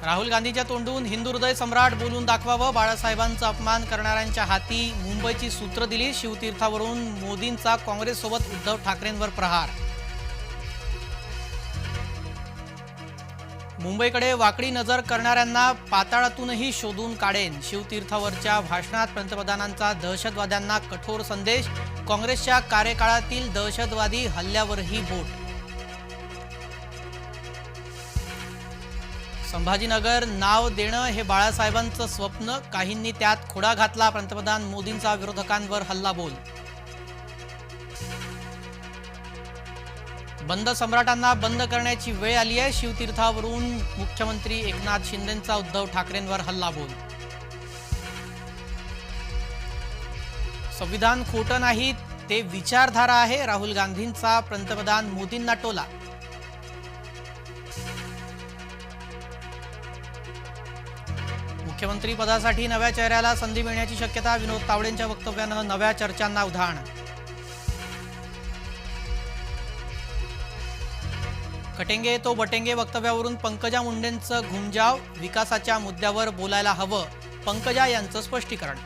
राहुल गांधीच्या तोंडून हिंदू हृदय सम्राट बोलून दाखवावं, बाळासाहेबांचा अपमान करणाऱ्यांच्या हाती मुंबईची सूत्र दिली। शिवतीर्थावरून मोदींचा काँग्रेससोबत उद्धव ठाकरेंवर प्रहार। मुंबईकडे वाकडी नजर करणाऱ्यांना पाताळातूनही शोधून काढेन। शिवतीर्थावरच्या भाषणात पंतप्रधानांचा दहशतवाद्यांना कठोर संदेश। काँग्रेसच्या कार्यकाळातील दहशतवादी हल्ल्यावरही बोट। संभाजीनगर नाव देणं हे बाळासाहेबांचं स्वप्न, काहींनी त्यात खोडा घातला। पंतप्रधान मोदींचा विरोधकांवर हल्लाबोल। बंद सम्राटांना बंद करण्याची वेळ आली आहे। शिवतीर्थावरून मुख्यमंत्री एकनाथ शिंदेंचा उद्धव ठाकरेंवर हल्लाबोल। संविधान खोटं नाही, ते विचारधारा आहे। राहुल गांधींचा पंतप्रधान मोदींना टोला। मुख्यमंत्री पदासाठी नव्या चेहऱ्याला संधी मिळण्याची शक्यता। विनोद तावडेंच्या वक्तव्यानं नव्या चर्चांना उधाण। कटेंगे तो बटेंगे वक्तव्यावरून पंकजा मुंडेंचं घुमजाव। विकासाच्या मुद्द्यावर बोलायला हवं, पंकजा यांचं स्पष्टीकरण।